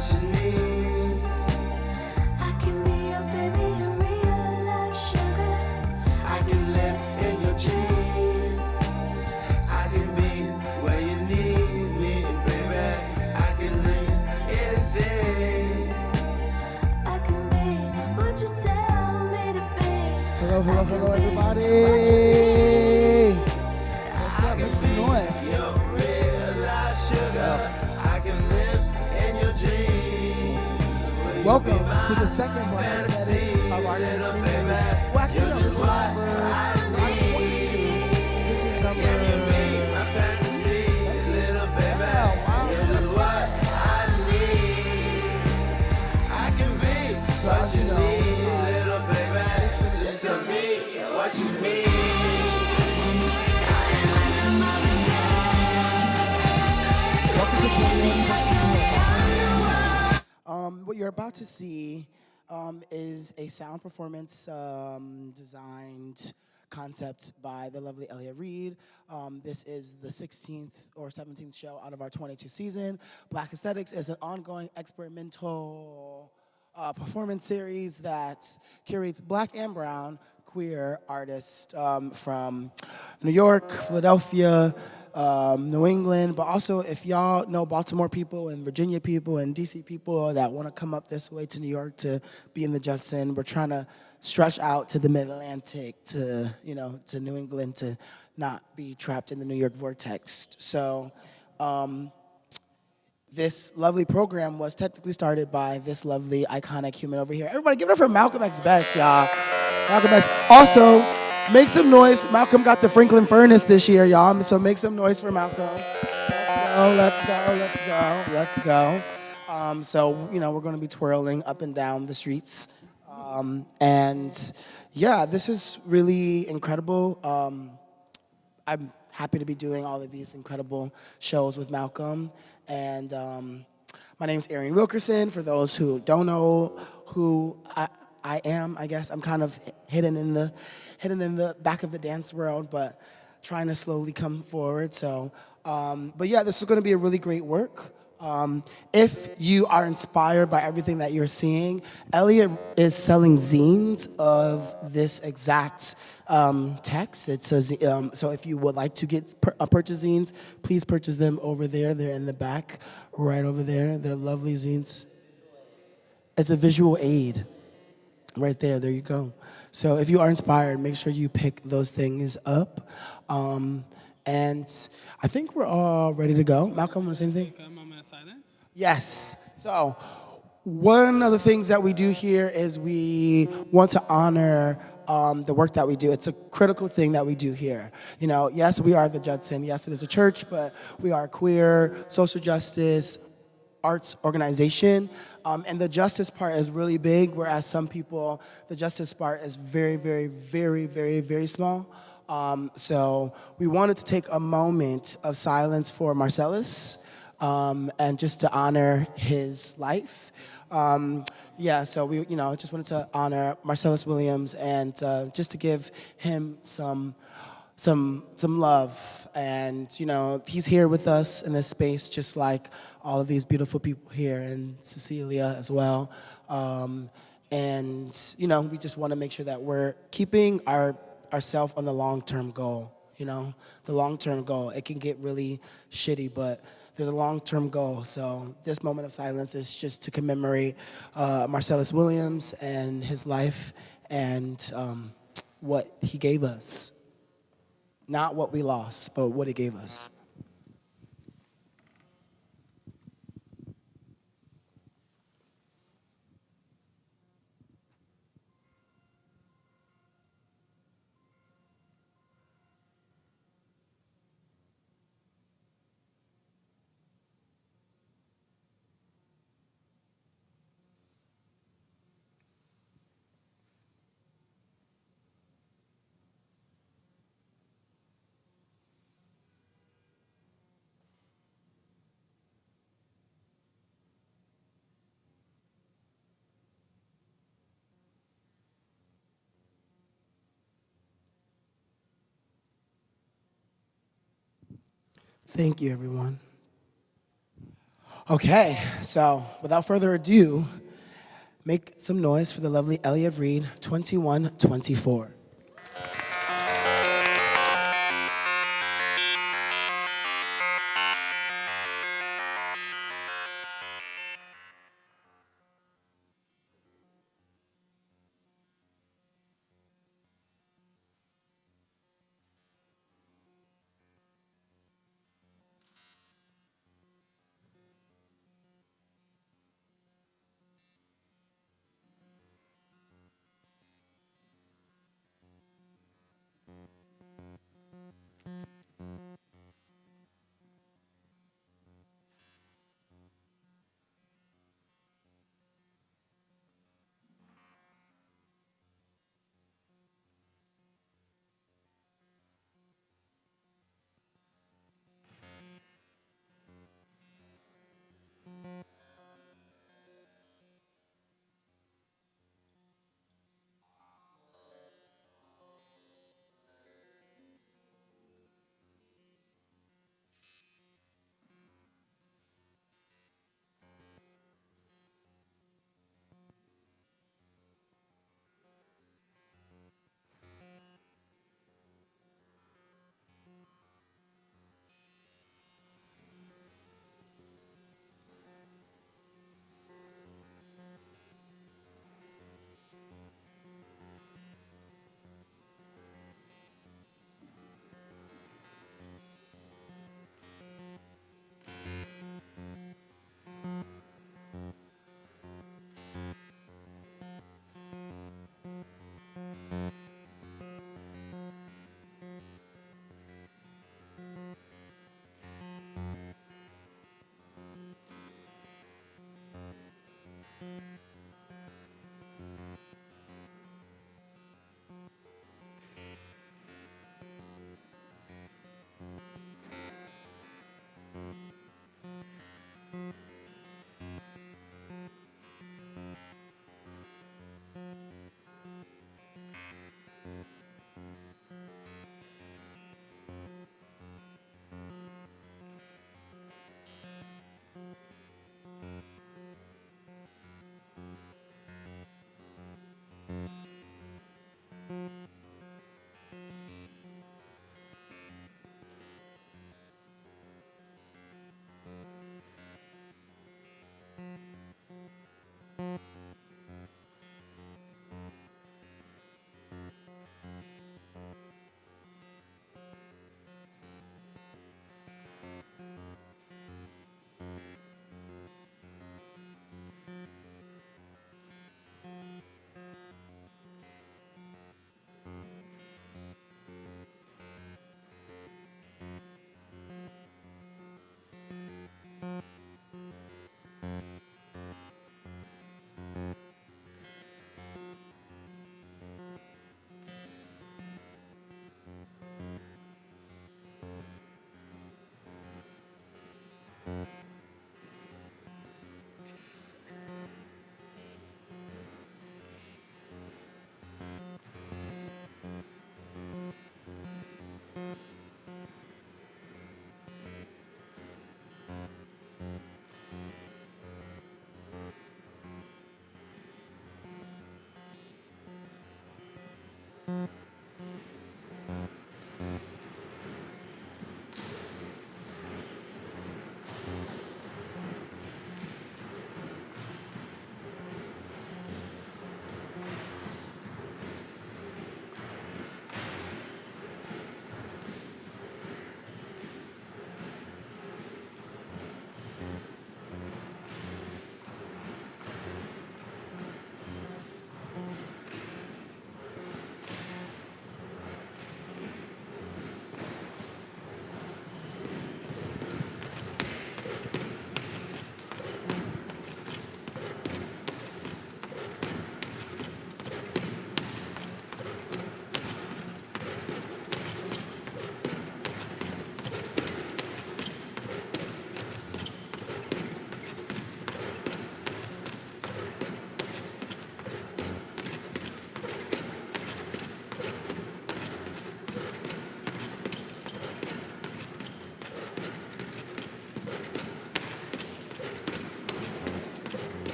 what you need. I can be your baby in real life, sugar. I can live in your dreams. I can be where you need me, baby. I can do anything. I can be what you tell me to be. Hello, hello, hello, everybody. What's up? Make some noise. Your real life sugar. I can live in your dreams. Welcome to the second Black Aesthetics of Arien. Well, actually, no, this is number. This is number. My fantasy, little baby. You're what I need. I can be what you need, little baby. Just tell me what you need. Welcome to 21. What you're about to see is a sound performance designed concept by the lovely Elliot Reed. This is the 16th or 17th show out of our 22 season. Black Aesthetics is an ongoing experimental performance series that curates black and brown queer artists from New York, Philadelphia, New England, but also if y'all know Baltimore people and Virginia people and DC people that want to come up this way to New York to be in the Judson, we're trying to stretch out to the Mid-Atlantic, to to New England, to not be trapped in the New York vortex. So this lovely program was technically started by this lovely, iconic human over here. Everybody give it up for Malcolmx Betts, y'all. Malcolmx. Also, make some noise. Malcolm got the Franklin Furnace this year, y'all. So make some noise for Malcolm. Let's go. So, we're going to be twirling up and down the streets. And yeah, this is really incredible. I'm happy to be doing all of these incredible shows with Malcolm. And my name's Arien Wilkerson. For those who don't know who I am, I guess I'm kind of hidden in the back of the dance world, but trying to slowly come forward. So, but yeah, this is going to be a really great work. If you are inspired by everything that you're seeing, Elliot is selling zines of this exact text. It says, so if you would like to purchase zines, please purchase them over there. They're in the back, right over there. They're lovely zines. It's a visual aid. Right there you go. So if you are inspired, make sure you pick those things up. And I think we're all ready to go. Malcolm, want to say anything? A moment of silence. Yes. So one of the things that we do here is we want to honor the work that we do. It's a critical thing that we do here. Yes, we are the Judson. Yes, it is a church, but we are a queer, social justice, arts organization. And the justice part is really big, whereas some people, the justice part is very, very, very, very, very small. So we wanted to take a moment of silence for Marcellus and just to honor his life. So we, just wanted to honor Marcellus Williams and just to give him some love. And, he's here with us in this space, just like all of these beautiful people here, and Cecilia as well. And, we just want to make sure that we're keeping ourselves on the long-term goal, the long-term goal. It can get really shitty, but there's a long-term goal. So this moment of silence is just to commemorate Marcellus Williams and his life and what he gave us. Not what we lost, but what he gave us. Thank you, everyone. Okay, so without further ado, make some noise for the lovely Elliot Reed, 2124.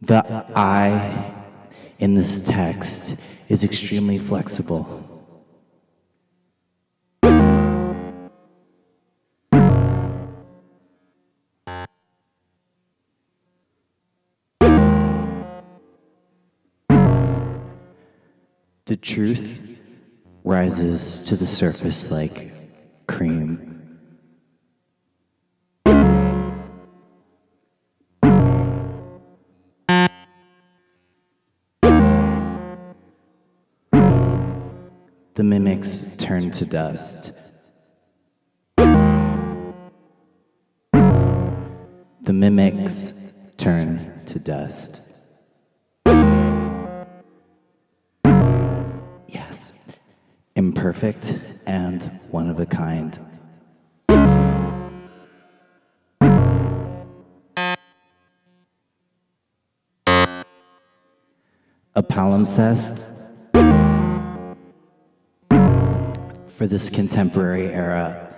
The I in this text is extremely flexible. The truth rises to the surface like cream. The mimics turn to dust. The mimics turn to dust. Yes, imperfect and one of a kind. A palimpsest for this contemporary era.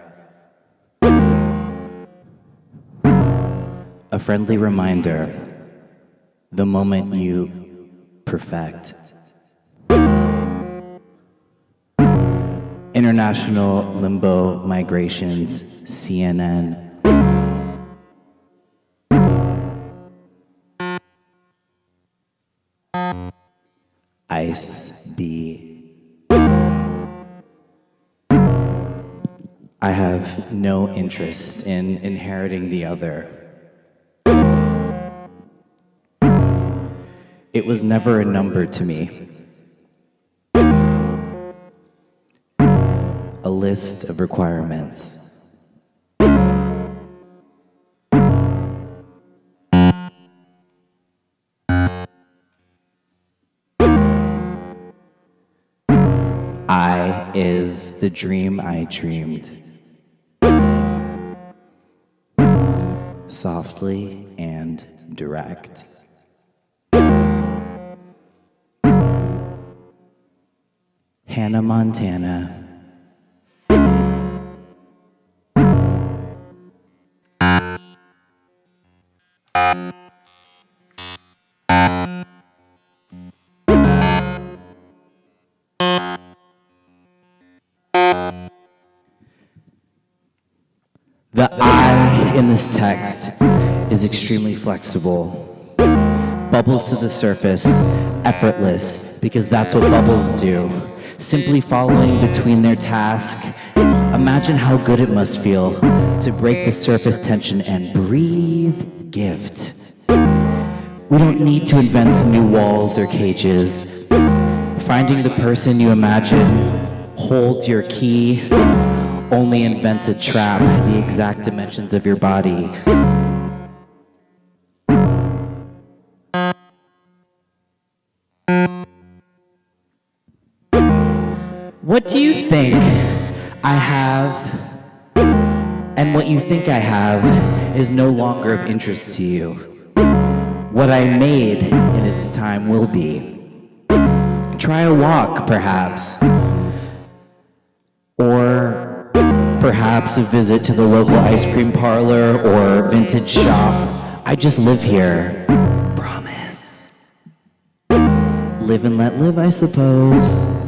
A friendly reminder, the moment you perfect. International Limbo Migrations, CNN. Ice B. I have no interest in inheriting the other. It was never a number to me. A list of requirements. I is the dream I dreamed. Softly and direct. Hannah Montana. The I in this text is extremely flexible. Bubbles to the surface, effortless, because that's what bubbles do. Simply following between their task. Imagine how good it must feel to break the surface tension and breathe gift. We don't need to invent new walls or cages. Finding the person you imagine holds your key, only invents a trap, the exact dimensions of your body. What do you think I have, and what you think I have is no longer of interest to you. What I made in its time will be. Try a walk, perhaps. Or perhaps a visit to the local ice cream parlor or vintage shop. I just live here. Promise. Live and let live, I suppose.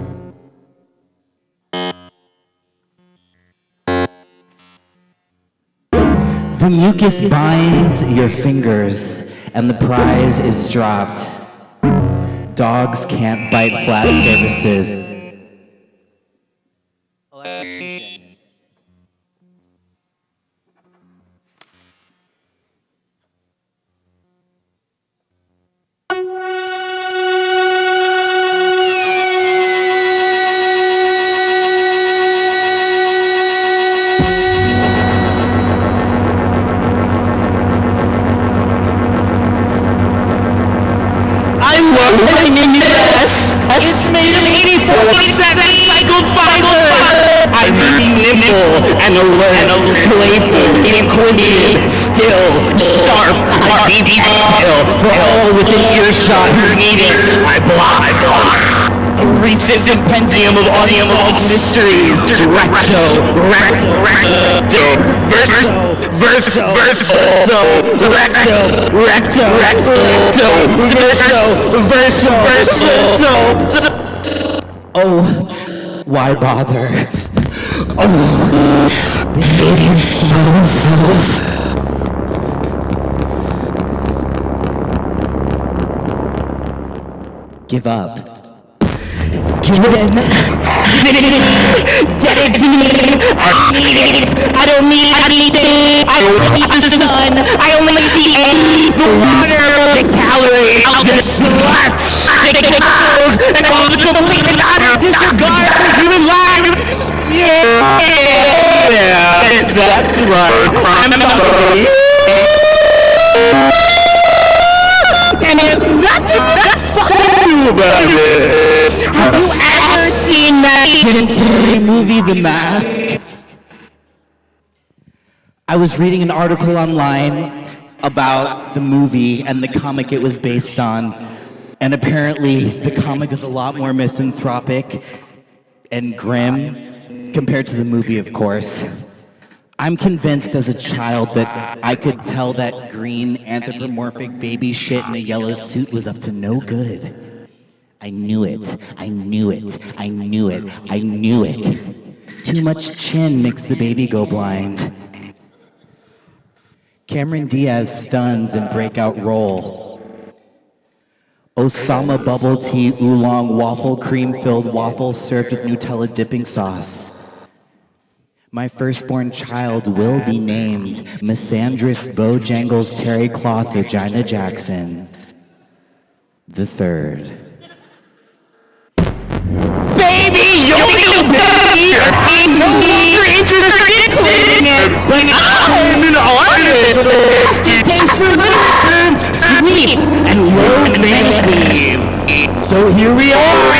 The mucus binds your fingers, and the prize is dropped. Dogs can't bite flat surfaces. Electrocution. my mini dress. It's made of 84% recycled fiber. I'm nimble and alert, playful, inquisitive, still, sharp, detail, for all within earshot who need it. I block. A recent compendium of unsolved mysteries. Recto, verso. Oh, why bother? Oh, behaving so. Give up. Give in. Get it to me. I need it. I don't need anything. I don't need the sun. I only need the air, the water, the calories, the sweat, the cold, and all the complete and utter disregard for human life. Yeah, that's right. I'm sorry. And there's nothing that fucking do about it. Have you ever seen that movie, The Mask? I was reading an article online about the movie and the comic it was based on, and apparently the comic is a lot more misanthropic and grim compared to the movie, of course. I'm convinced as a child that I could tell that green anthropomorphic baby shit in a yellow suit was up to no good. I knew it. I knew it. I knew it. I knew it. Too much chin makes the baby go blind. Cameron Diaz stuns in breakout role. Osama bubble tea oolong waffle cream-filled waffle served with Nutella dipping sauce. My firstborn child will be named Misandris Bojangles Terry Cloth Vagina Jackson the Third. Baby, you're baby! I'm no longer interested in cleaning it, but I'm an artist with a nasty taste for literature, sweets, and low fantasy. So here we are.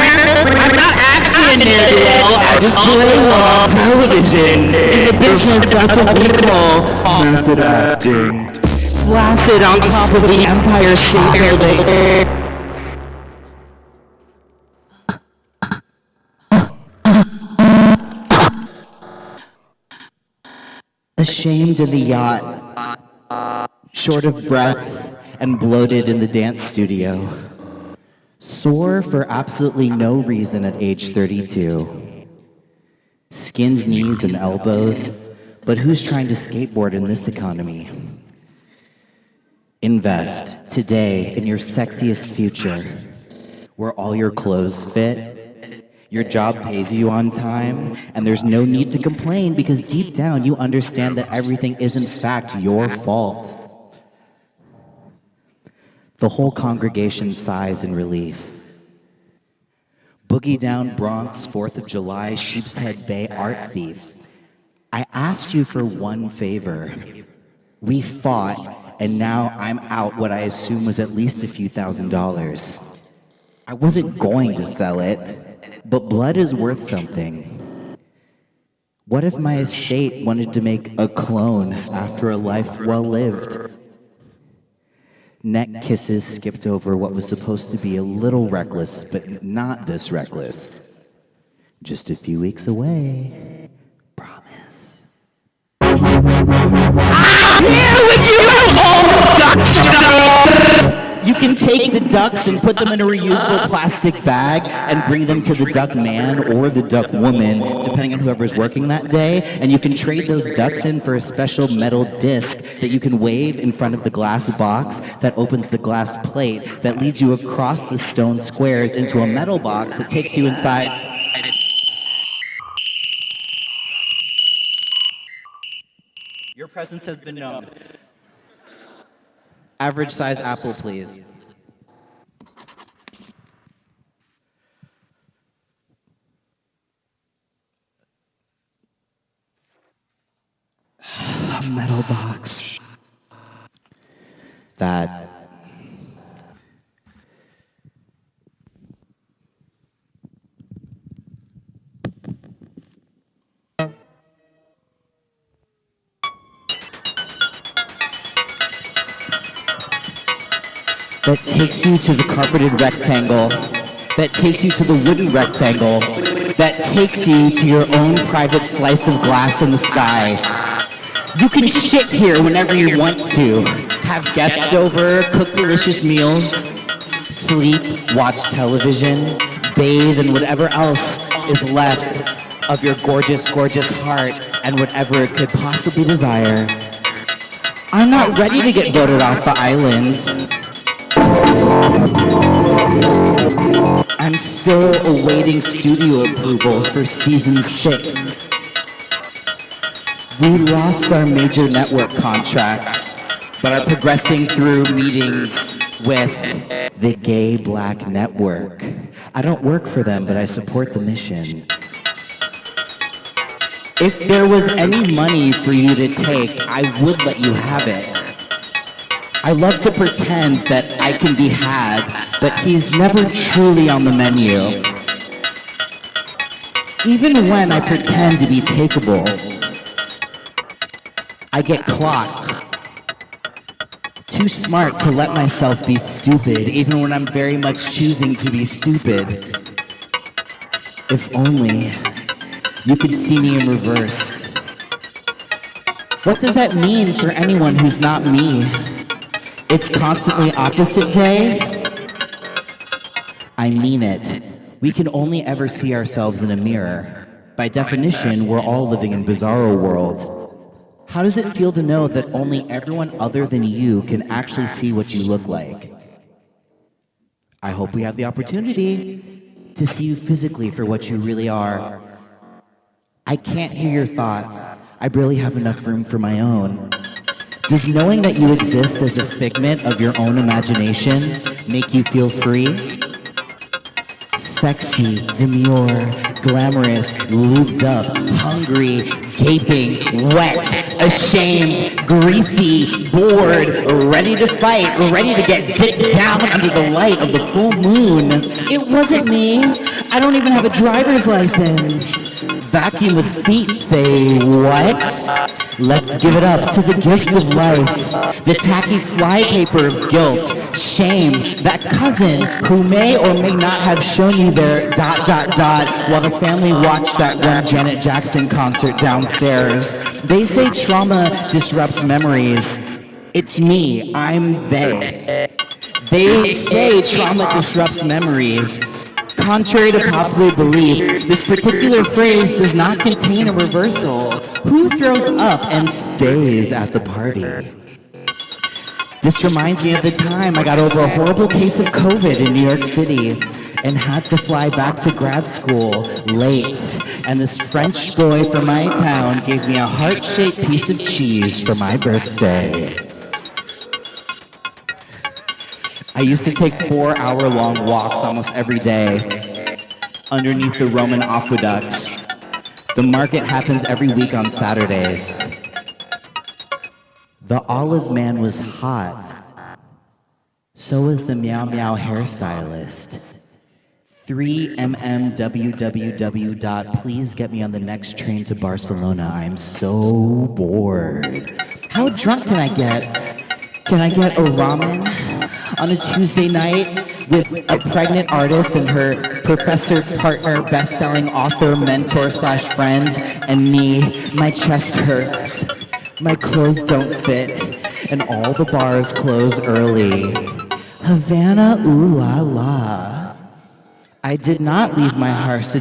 I'm not actually an well, I just play well television. In the business, that's what we call method acting. Flaccid on top of the Empire State Building. Ashamed of the yacht, short of breath, and bloated in the dance studio. Sore for absolutely no reason at age 32. Skinned knees and elbows, but who's trying to skateboard in this economy? Invest today in your sexiest future, where all your clothes fit, your job pays you on time, and there's no need to complain because deep down you understand that everything is in fact your fault. The whole congregation sighs in relief. Boogie Down Bronx 4th of July Sheepshead Bay art thief. I asked you for one favor. We fought, and now I'm out what I assume was at least a few $1,000s. I wasn't going to sell it, but blood is worth something. What if my estate wanted to make a clone after a life well lived? Neck kisses skipped over what was supposed to be a little reckless, but not this reckless. Just a few weeks away. Promise. I'm here with you! You can take the ducks and put them in a reusable plastic bag and bring them to the duck man or the duck woman, depending on whoever's working that day, and you can trade those ducks in for a special metal disc that you can wave in front of the glass box that opens the glass plate that leads you across the stone squares into a metal box that takes you inside. Your presence has been known. Average size apple, please. A metal box that that takes you to the carpeted rectangle, that takes you to the wooden rectangle, that takes you to your own private slice of glass in the sky. You can shit here whenever you want to, have guests over, cook delicious meals, sleep, watch television, bathe in whatever else is left of your gorgeous, gorgeous heart and whatever it could possibly desire. I'm not ready to get voted off the island. I'm still awaiting studio approval for season 6. We lost our major network contracts, but are progressing through meetings with the Gay Black Network. I don't work for them, but I support the mission. If there was any money for you to take, I would let you have it. I love to pretend that I can be had, but he's never truly on the menu. Even when I pretend to be takeable, I get clocked. Too smart to let myself be stupid, even when I'm very much choosing to be stupid. If only you could see me in reverse. What does that mean for anyone who's not me? It's constantly opposite day? I mean it. We can only ever see ourselves in a mirror. By definition, we're all living in bizarro world. How does it feel to know that only everyone other than you can actually see what you look like? I hope we have the opportunity to see you physically for what you really are. I can't hear your thoughts. I barely have enough room for my own. Does knowing that you exist as a figment of your own imagination make you feel free? Sexy, demure, glamorous, lubed up, hungry, gaping, wet, ashamed, greasy, bored, ready to fight, ready to get dipped down under the light of the full moon. It wasn't me. I don't even have a driver's license. Vacuum with feet, say what? Let's give it up to the gift of life, the tacky flypaper of guilt, shame, that cousin who may or may not have shown you their ... while the family watched that one Janet Jackson concert downstairs. They say trauma disrupts memories. It's me, I'm they. They say trauma disrupts memories. Contrary to popular belief, this particular phrase does not contain a reversal. Who throws up and stays at the party? This reminds me of the time I got over a horrible case of COVID in New York City and had to fly back to grad school late. And this French boy from my town gave me a heart-shaped piece of cheese for my birthday. I used to take 4-hour-long walks almost every day underneath the Roman aqueducts. The market happens every week on Saturdays. The olive man was hot. So was the meow meow hairstylist. 3mmwww. Please get me on the next train to Barcelona. I'm so bored. How drunk can I get? Can I get a ramen on a Tuesday night with a pregnant artist and her professor, partner, best-selling author, mentor / friend, and me? My chest hurts, my clothes don't fit, and all the bars close early. Havana, ooh la la. I did not leave my heart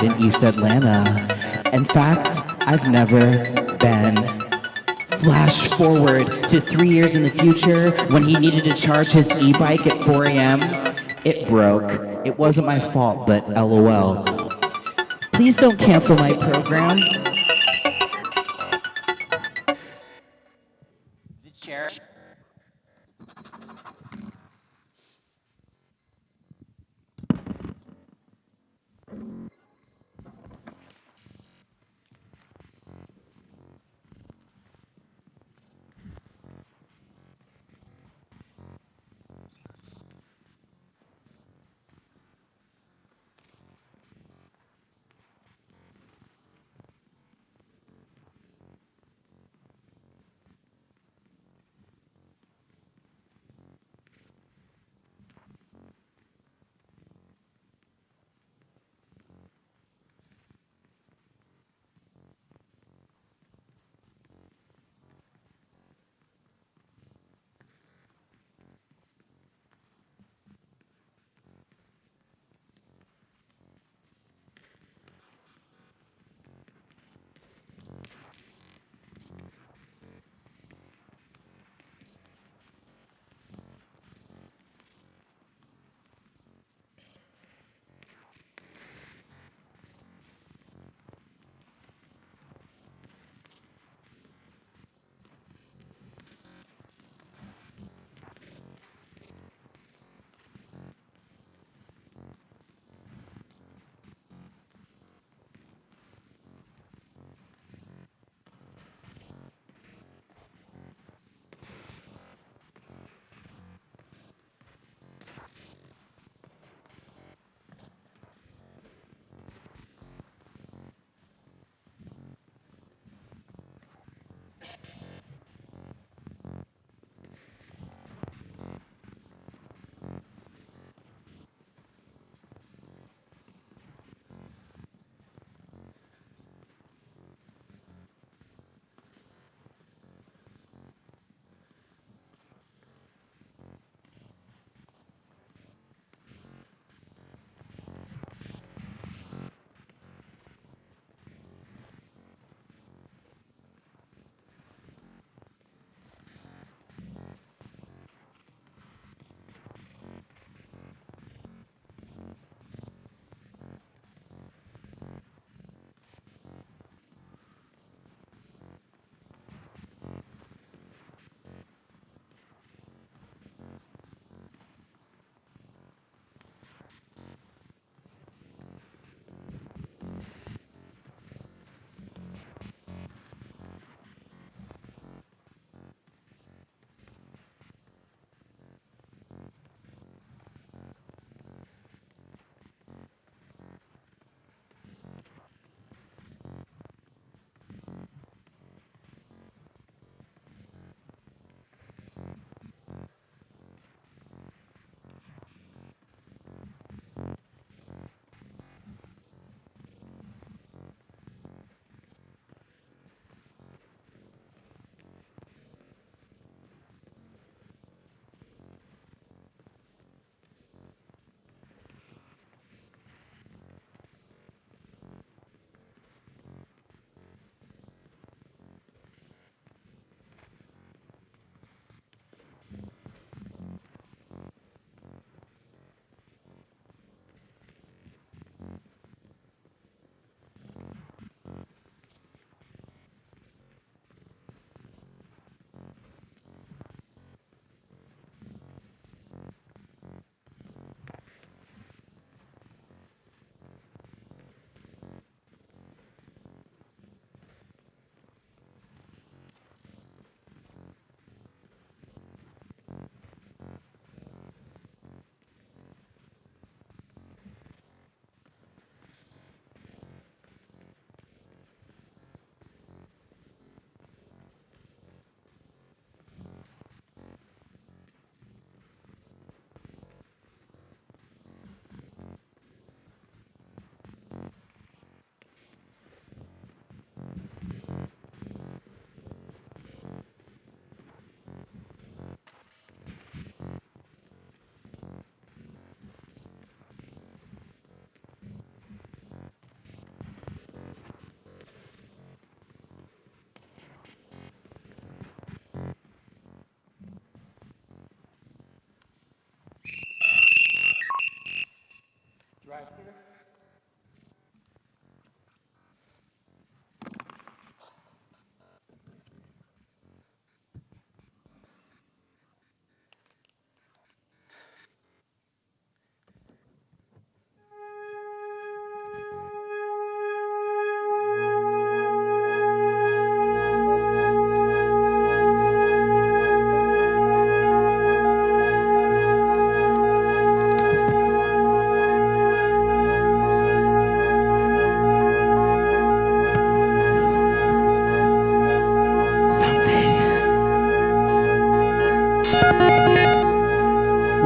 in East Atlanta. In fact, I've never been. Flash forward to 3 years in the future when he needed to charge his e-bike at 4 a.m. It broke. It wasn't my fault, but LOL. Please don't cancel my program. The chair.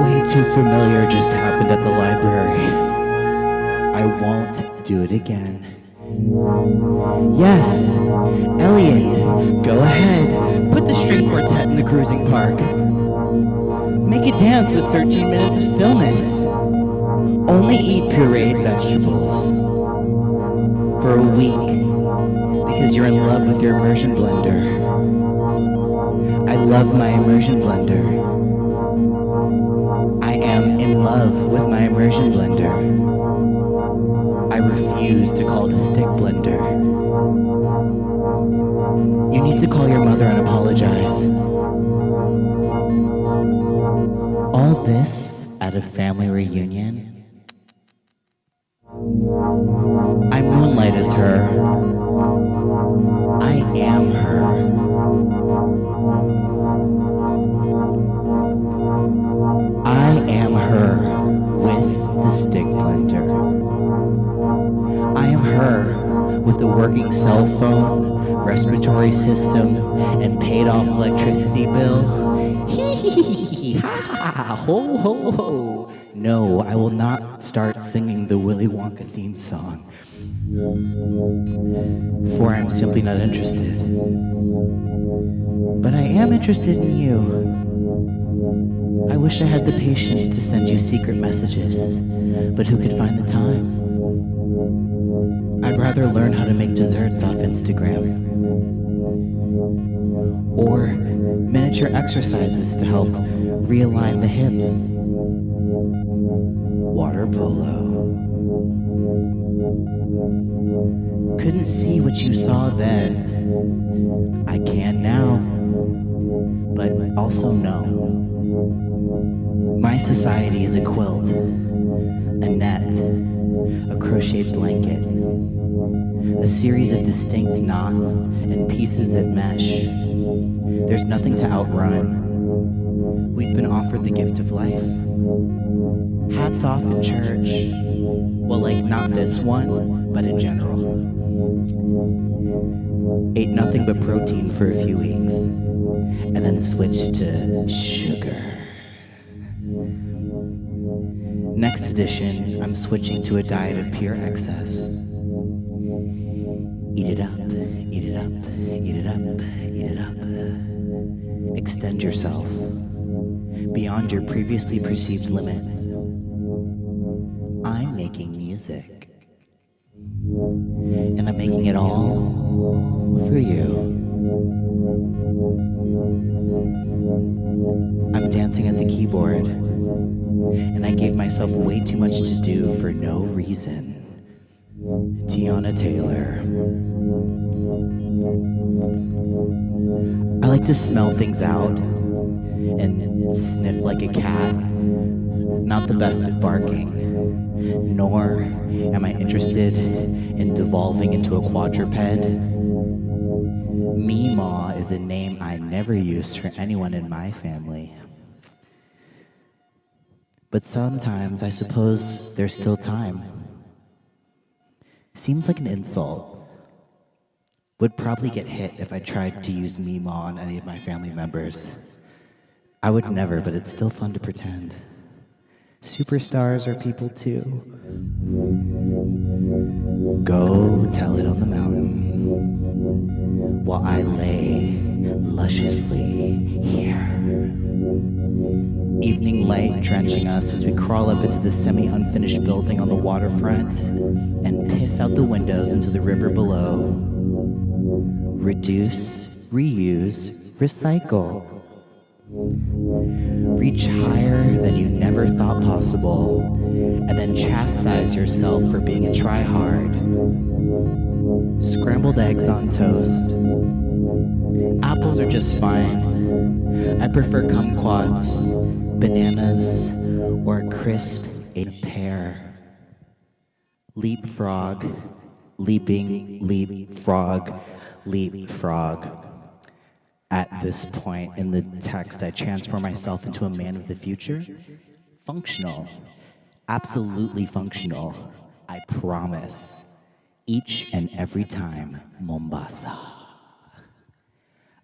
Way too familiar just happened at the library. I won't do it again. Yes, Elliot, go ahead. Put the string quartet in the cruising park. Make it dance with 13 minutes of stillness. Only eat pureed vegetables. For a week, because you're in love with your immersion blender. I love my immersion blender. I am in love with my immersion blender. I refuse to call it a stick blender. You need to call your mother and apologize. All this at a family reunion? I moonlight as her. I am her. I am her with the stick blender. I am her with a working cell phone, respiratory system, and paid off electricity bill. Hee hee hee hee ha ha ho ho ho. No, I will not start singing the Willy Wonka theme song. For I'm simply not interested. But I am interested in you. I wish I had the patience to send you secret messages, but who could find the time? I'd rather learn how to make desserts off Instagram. Or miniature exercises to help realign the hips. Water polo. Couldn't see what you saw then. I can now. But also know. My society is a quilt, a net, a crocheted blanket, a series of distinct knots and pieces that mesh. There's nothing to outrun. We've been offered the gift of life. Hats off in church. Well, like not this one, but in general. Ate nothing but protein for a few weeks, and then switched to sugar. Next edition, I'm switching to a diet of pure excess. Eat it up, eat it up, eat it up, eat it up. Extend yourself beyond your previously perceived limits. I'm making music. And I'm making it all for you. I'm dancing at the keyboard, and I gave myself way too much to do for no reason. Tiana Taylor. I like to smell things out and sniff like a cat. Not the best at barking, nor am I interested in devolving into a quadruped. Meemaw is a name I never used for anyone in my family. But sometimes I suppose there's still time. Seems like an insult. Would probably get hit if I tried to use Meemaw on any of my family members. I would never, but it's still fun to pretend. Superstars are people too. Go tell it on the mountain, while I lay lusciously here. Evening light drenching us as we crawl up into the semi-unfinished building on the waterfront and piss out the windows into the river below. Reduce, reuse, recycle. Reach higher than you never thought possible, and then chastise yourself for being a tryhard. Scrambled eggs on toast. Apples are just fine. I prefer kumquats, bananas, or a crisp a pear. Leapfrog, leaping, leapfrog, leapfrog. At this point in the text, I transform myself into a man of the future. Functional. Absolutely functional. I promise. Each and every time, Mombasa.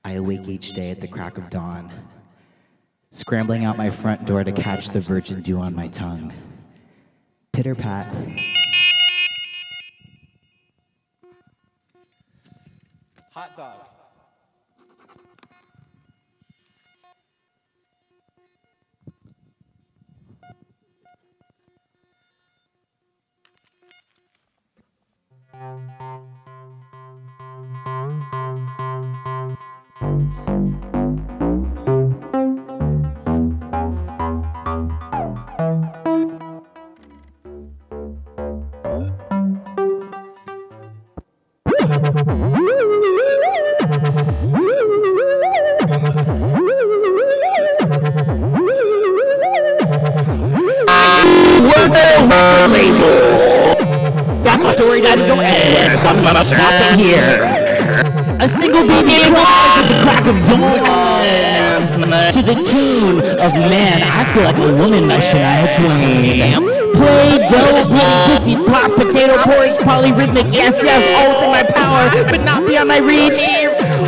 I awake each day at the crack of dawn, scrambling out my front door to catch the virgin dew on my tongue. Pitter-pat. Hot dog. That story doesn't go anywhere, so I'm gonna stop it here. A single baby cries at the crack of dawn to the tune of Man, I Feel Like a Woman by Shania Twain. Play-Doh, play pussy, plot, potato porridge, polyrhythmic, yes, all within my power, but not beyond my reach.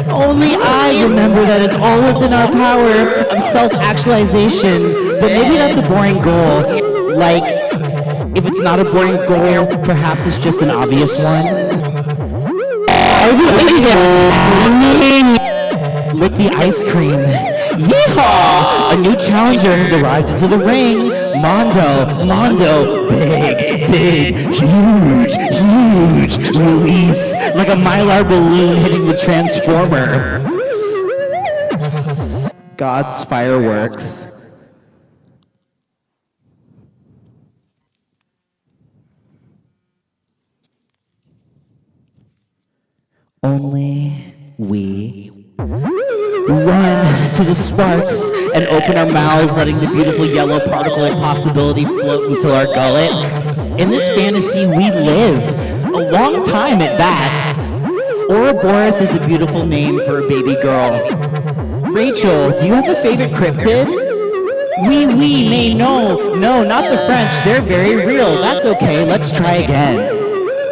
Only I remember that it's all within our power of self-actualization, but maybe that's a boring goal. Like, if it's not a boring goal, perhaps it's just an obvious one. Lick the ice cream. Yeehaw! A new challenger has arrived into the ring. Mondo, big, huge, release. Like a Mylar balloon hitting the transformer. God's fireworks. Only we run to the sparks and open our mouths, letting the beautiful yellow particle of possibility float until our gullets. In this fantasy, we live a long time at that. Ouroboros is the beautiful name for a baby girl. Rachel, do you have a favorite cryptid? Oui, mais no, not the French. They're very real. That's okay. Let's try again.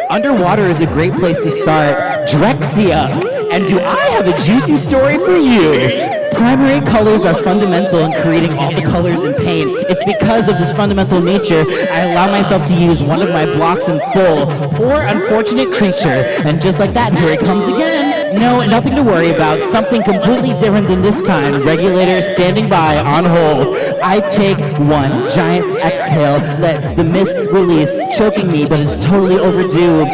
Underwater is a great place to start. Drexia. And do I have a juicy story for you? Primary colors are fundamental in creating all the colors in paint. It's because of this fundamental nature I allow myself to use one of my blocks in full. Poor unfortunate creature. And just like that, here it comes again. No, nothing to worry about. Something completely different than this time. Regulator standing by on hold. I take one giant exhale, let the mist release, choking me, but it's totally overdue.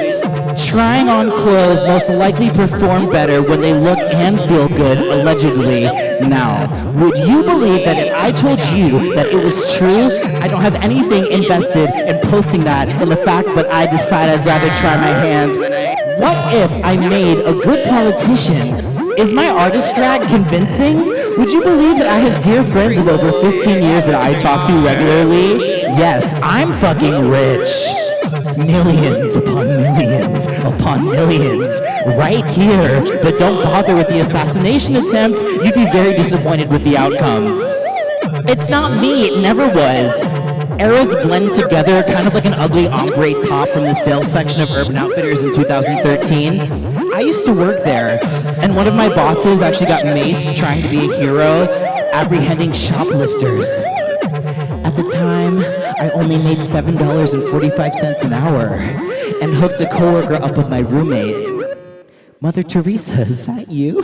Trying on clothes most likely perform better when they look and feel good, allegedly. Now, would you believe that if I told you that it was true, I don't have anything invested in posting that in the fact, but I decide I'd rather try my hand? What if I made a good politician? Is my artist drag convincing? Would you believe that I have dear friends of over 15 years that I talk to regularly? Yes, I'm fucking rich. Millions upon millions, right here. But don't bother with the assassination attempt. You'd be very disappointed with the outcome. It's not me, it never was. Arrows blend together, kind of like an ugly ombre top from the sales section of Urban Outfitters in 2013. I used to work there, and one of my bosses actually got maced trying to be a hero, apprehending shoplifters. At the time, I only made $7.45 an hour and hooked a coworker up with my roommate. Mother Teresa, is that you?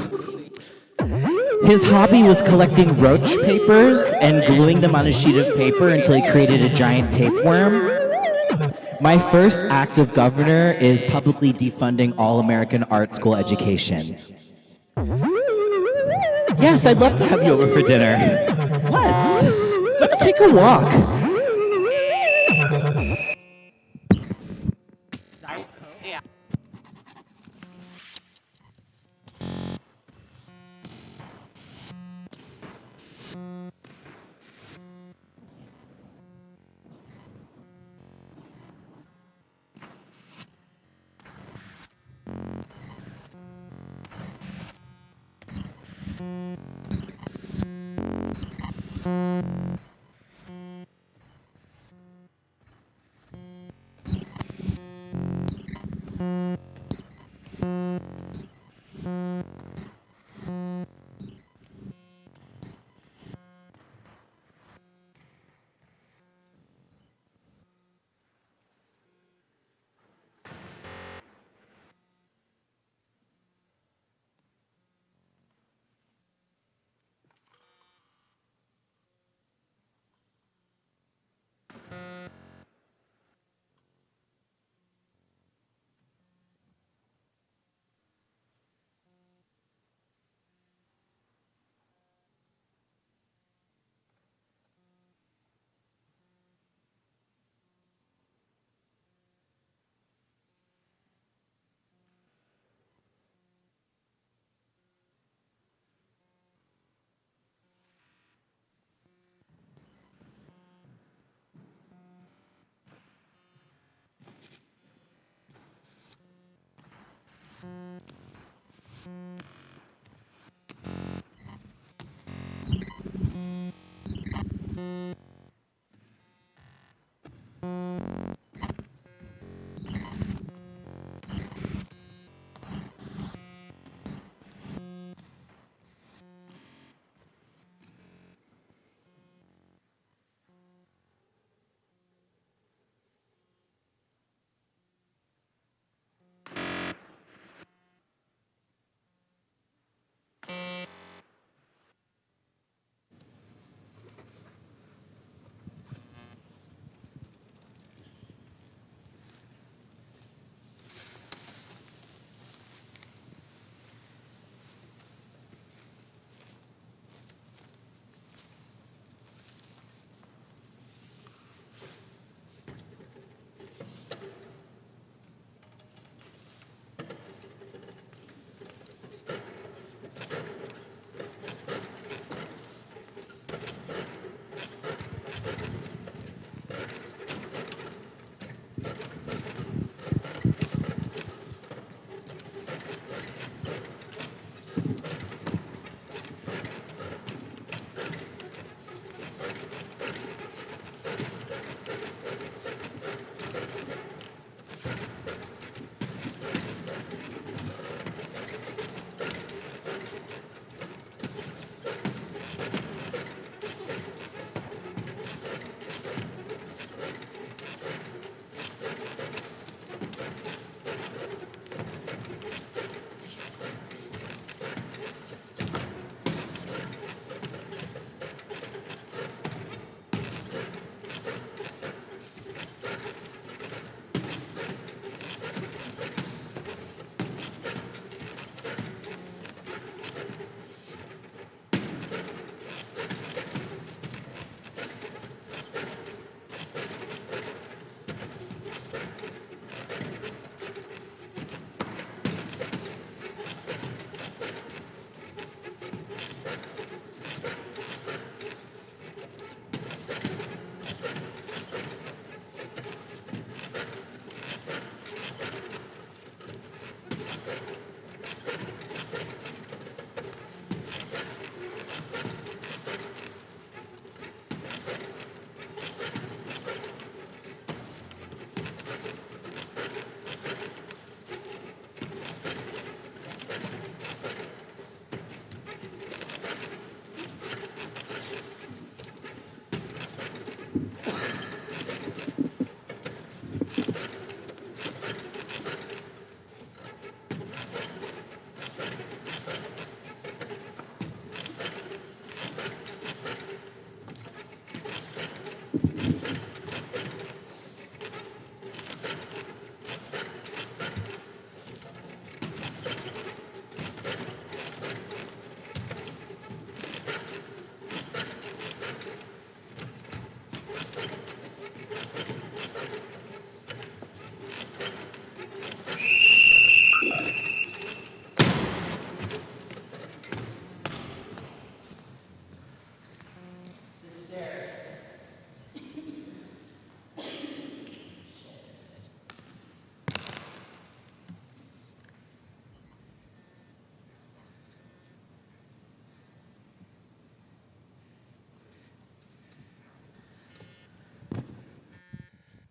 His hobby was collecting roach papers and gluing them on a sheet of paper until he created a giant tapeworm. My first act of governor is publicly defunding all American art school education. Yes, I'd love to have you over for dinner. Let's take a walk.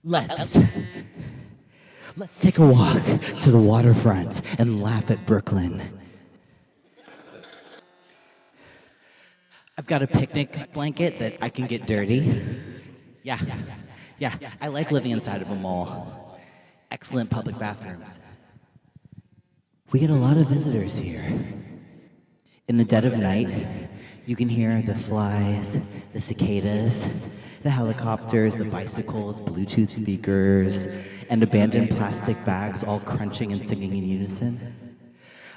Let's take a walk to the waterfront and laugh at Brooklyn. I've got a picnic blanket that I can get dirty. Yeah, I like living inside of a mall. Excellent public bathrooms. We get a lot of visitors here. In the dead of night, you can hear the flies, the cicadas, the helicopters, the bicycles, Bluetooth speakers, and abandoned plastic bags all crunching and singing in unison.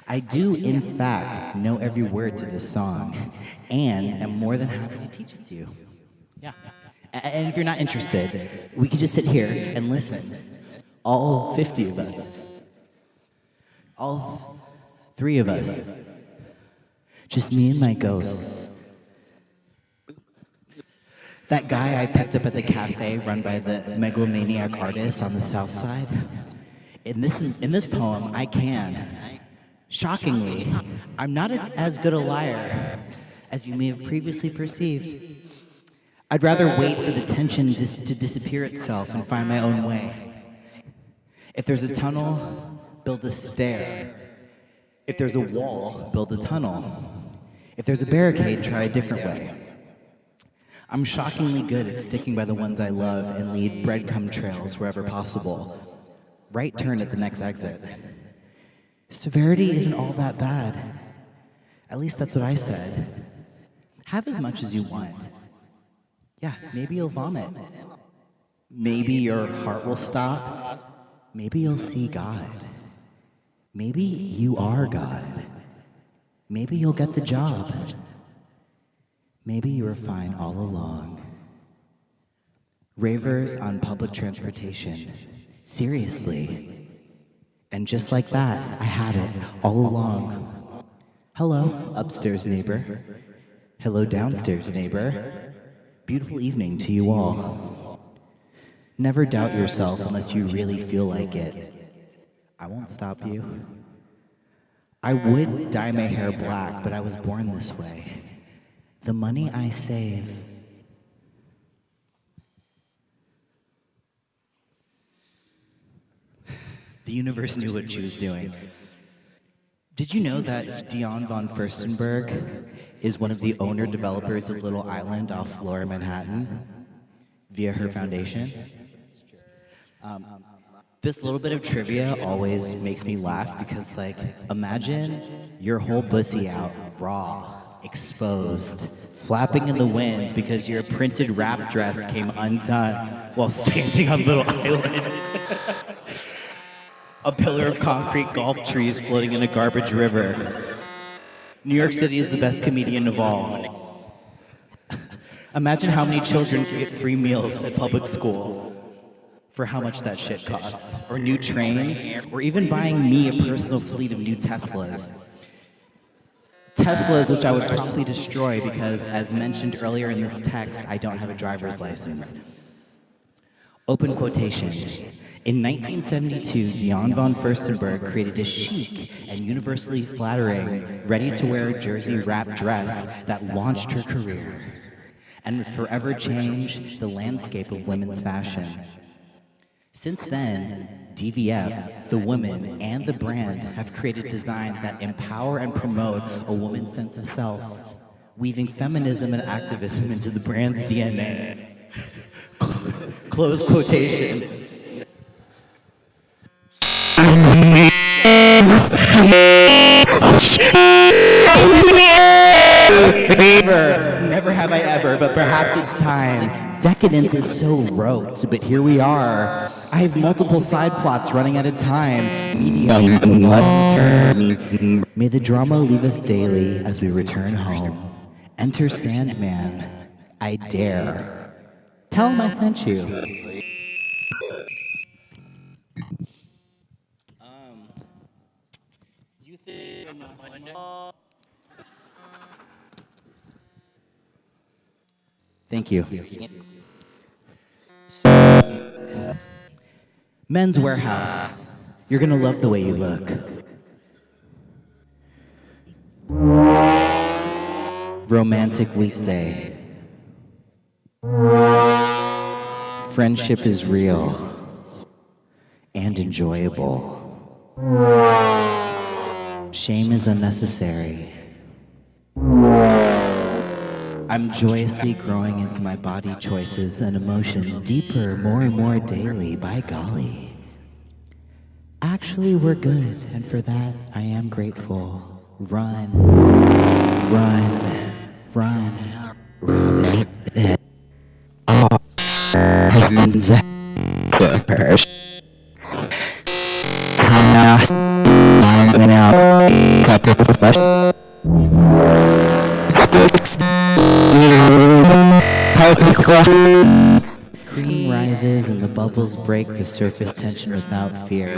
I do, in fact, know every word to this song, and am more than happy to teach it to you. Yeah. And if you're not interested, we can just sit here and listen. All 50 of us. All 3 of us. Just me and my ghosts. That guy I picked up at the cafe run by the megalomaniac artist on the south side. In this poem, I can. Shockingly, I'm not as good a liar as you may have previously perceived. I'd rather wait for the tension to disappear itself and find my own way. If there's a tunnel, build a stair. If there's a wall, build a tunnel. If there's a barricade, try a different way. I'm shockingly good at sticking by the ones I love and lead breadcrumb trails wherever possible. Right turn at the next exit. Severity isn't all that bad. At least that's what I said. Have as much as you want. Yeah, maybe you'll vomit. Maybe your heart will stop. Maybe you'll see God. Maybe you are God. Maybe you'll get the job. Maybe you were fine all along. Ravers on public transportation. Seriously. And just like that, I had it all along. Hello, upstairs neighbor. Hello, downstairs neighbor. Beautiful evening to you all. Never doubt yourself unless you really feel like it. I won't stop you. I would dye my hair black, but I was born this way. The money I save. The universe knew what she was doing. Did you know that Dion von Furstenberg is one of the owner-developers of Little Island off Lower Manhattan via her foundation? This little bit of trivia always makes me laugh because, like, imagine your whole pussy out, raw, exposed, flapping in the wind because your printed wrap dress came undone while standing on Little Island. A pillar of concrete golf trees floating in a garbage river. New York City is the best comedian of all. Imagine how many children get free meals at public school for how much that shit costs. Or new trains, or even buying me a personal fleet of new Teslas. Teslas which I would promptly destroy because, as mentioned earlier in this text, I don't have a driver's license. Open quotation. In 1972, Dion von Furstenberg created a chic and universally flattering, ready-to-wear jersey wrap dress that launched her career and would forever change the landscape of women's fashion. Since then, DVF, the woman, and the brand have created designs that empower and promote a woman's sense of self, weaving feminism and activism into the brand's DNA. Close quotation. Never have I ever, but perhaps it's time. Decadence is so rote, but here we are. I have multiple side plots running at a time. May the drama leave us daily as we return home. Enter Sandman. I dare. Tell him I sent you. Thank you. Men's Warehouse. You're gonna love the way you look. Romantic weekday. Friendship is real and enjoyable. Shame is unnecessary. I'm joyously growing into my body choices and emotions deeper, more and more daily, by golly. Actually, we're good, and for that, I am grateful. Run, run, run, run. Cream rises and the bubbles break the surface tension without fear.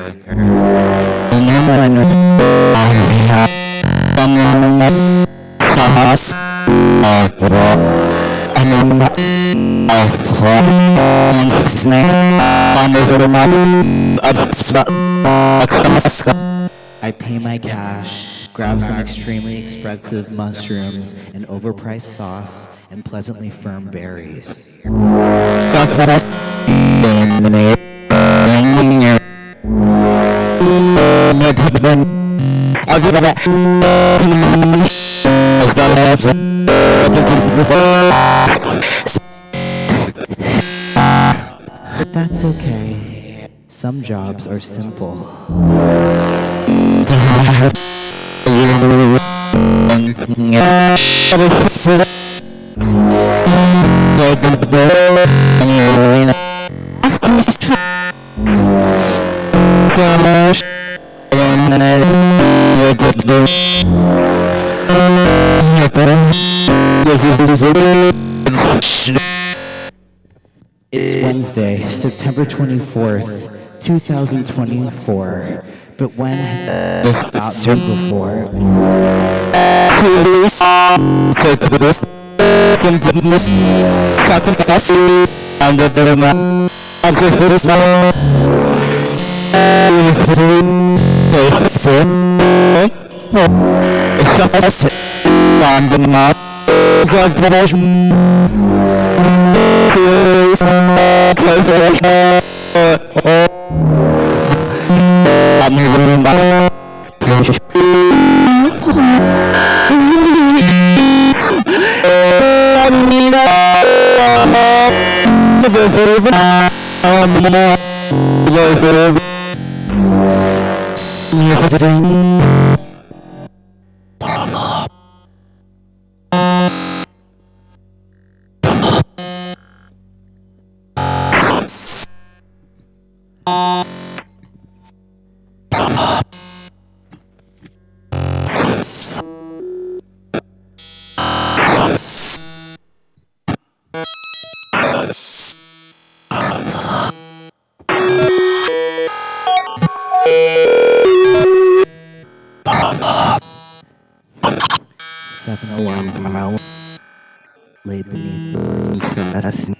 I pay my cash Grab some extremely expensive mushrooms, an overpriced sauce, and pleasantly firm berries. But that's okay. Some jobs are simple. It's Wednesday, September 24th, 2024. But when has this stopped me before? Laid beneath the morning sun.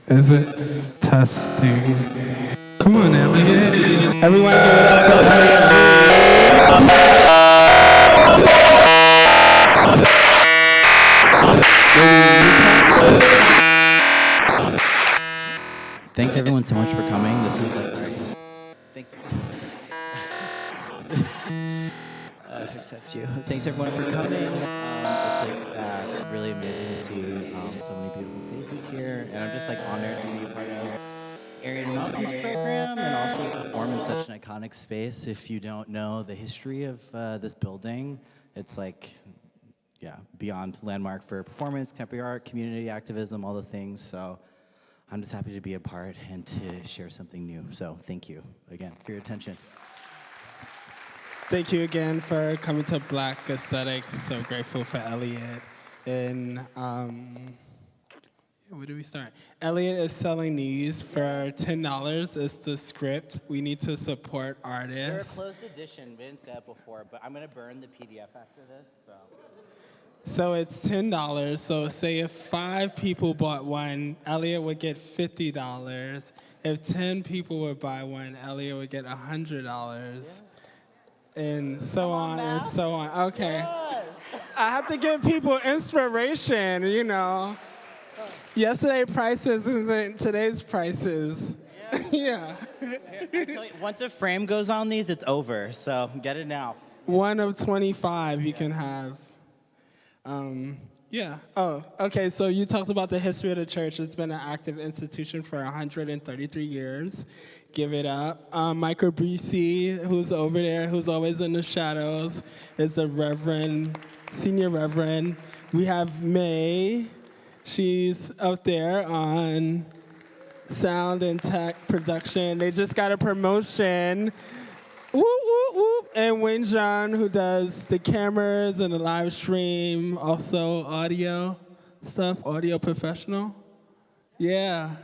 Is it? Testing. Come on, Elliot. Everyone give it up for Thanks everyone so much for coming. This is like, thanks. Except you. Thanks everyone for coming. It's like really amazing to see so many beautiful faces here, and I'm just like honored to be a part of Arien and Malcolm's program, and also perform in such an iconic space. If you don't know the history of this building, it's like, yeah, beyond landmark for performance, contemporary art, community activism, all the things. So I'm just happy to be a part and to share something new. So thank you again for your attention. Thank you again for coming to Black Aesthetics. So grateful for Elliot. And where do we start? Elliot is selling these for $10. It's the script. We need to support artists. They're a closed edition. We didn't say it before, but I'm going to burn the PDF after this. So it's $10. So say if 5 people bought one, Elliot would get $50. If 10 people would buy one, Elliot would get $100. And so on and so on. Okay. Yes. I have to give people inspiration, you know. Yesterday's prices isn't today's prices. Yeah. I tell you, once a frame goes on these, it's over. So get it now. One of 25 you can have. Yeah. Oh, okay. So you talked about the history of the church. It's been an active institution for 133 years. Give it up. Michael Breesy, who's over there, who's always in the shadows, is a reverend, senior reverend. We have May. She's up there on sound and tech production. They just got a promotion. Whoop, whoop, whoop. And Wenjan, who does the cameras and the live stream, also audio stuff, audio professional. Yeah.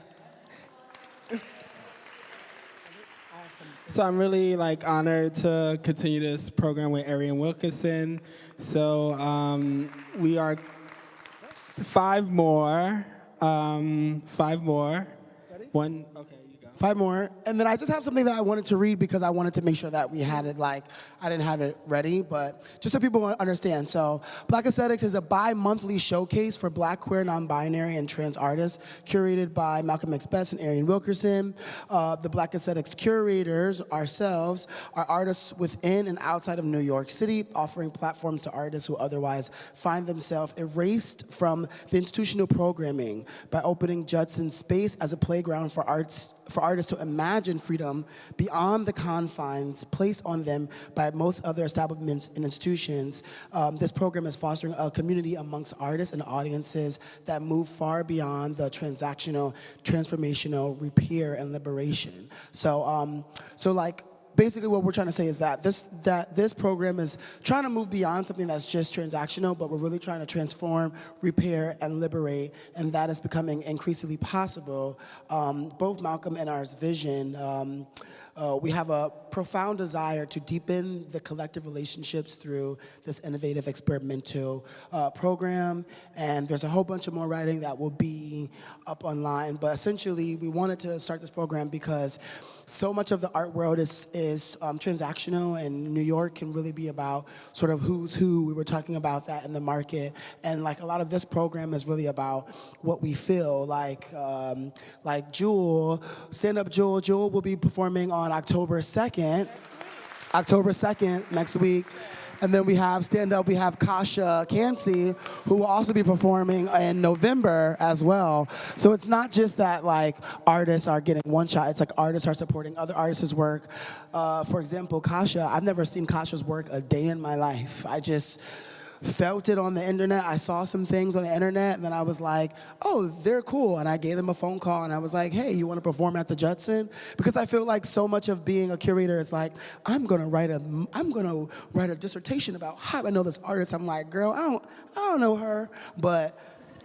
So I'm really honored to continue this program with Arien Wilkerson. So we are 5 more. 5 more. Ready? 1, okay. 5 more. And then I just have something that I wanted to read because I wanted to make sure that we had it I didn't have it ready, but just so people understand. So Black Aesthetics is a bi-monthly showcase for Black, queer, non-binary, and trans artists curated by Malcolmx and Arien Wilkerson. The Black Aesthetics curators, ourselves, are artists within and outside of New York City, offering platforms to artists who otherwise find themselves erased from the institutional programming by opening Judson space as a playground for artists to imagine freedom beyond the confines placed on them by most other establishments and institutions. This program is fostering a community amongst artists and audiences that move far beyond the transactional, transformational, repair, and liberation. So basically what we're trying to say is that this program is trying to move beyond something that's just transactional, but we're really trying to transform, repair, and liberate, and that is becoming increasingly possible. Both Malcolm and ours vision, we have a profound desire to deepen the collective relationships through this innovative experimental program, and there's a whole bunch of more writing that will be up online, but essentially we wanted to start this program because so much of the art world is transactional, and New York can really be about sort of who's who. We were talking about that in the market, and a lot of this program is really about what we feel. Like Jewel, stand-up Jewel. Jewel will be performing on October 2nd. October 2nd, next week. And then we have stand-up, we have Kasha Cansey, who will also be performing in November as well. So it's not just that artists are getting one shot, it's artists are supporting other artists' work. For example, Kasha, I've never seen Kasha's work a day in my life. I just felt it on the internet. I saw some things on the internet, and then I was like, oh, they're cool. And I gave them a phone call, and I was like, hey, you want to perform at the Judson? Because I feel like so much of being a curator is I'm gonna write a dissertation about how I know this artist. I'm like, girl, I don't know her, but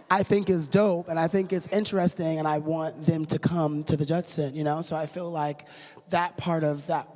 I think it's dope, and I think it's interesting, and I want them to come to the Judson, So I feel like that part of that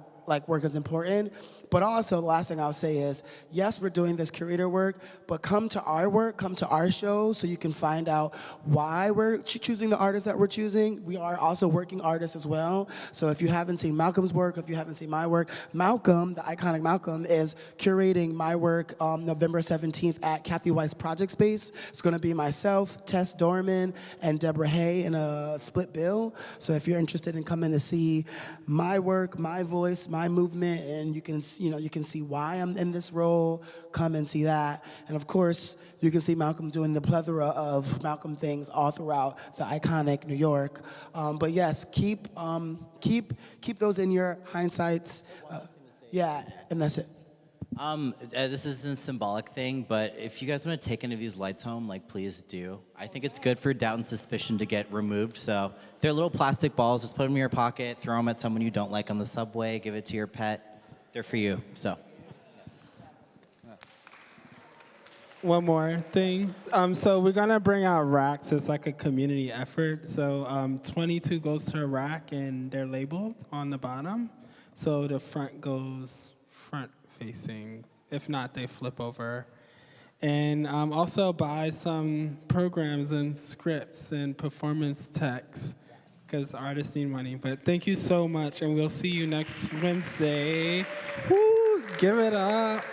work is important. But also, the last thing I'll say is, yes, we're doing this curator work, but come to our work, come to our show so you can find out why we're choosing the artists that we're choosing. We are also working artists as well. So if you haven't seen Malcolm's work, if you haven't seen my work, Malcolm, the iconic Malcolm, is curating my work November 17th at Kathy Weiss Project Space. It's going to be myself, Tess Dorman, and Deborah Hay in a split bill. So if you're interested in coming to see my work, my voice, my movement, and you can see why I'm in this role, come and see that. And of course, you can see Malcolm doing the plethora of Malcolm things all throughout the iconic New York. But yes, keep those in your hindsights. Yeah, and that's it. This is a symbolic thing, but if you guys want to take any of these lights home, like, please do. I think it's good for doubt and suspicion to get removed. So they're little plastic balls. Just put them in your pocket, throw them at someone you don't like on the subway, give it to your pet. They're for you. So. One more thing. So we're gonna bring out racks. It's like a community effort. So 22 goes to a rack, and they're labeled on the bottom. So the front goes front facing. If not, they flip over. And also buy some programs and scripts and performance texts, because artists need money. But thank you so much, and we'll see you next Wednesday. Woo! Give it up.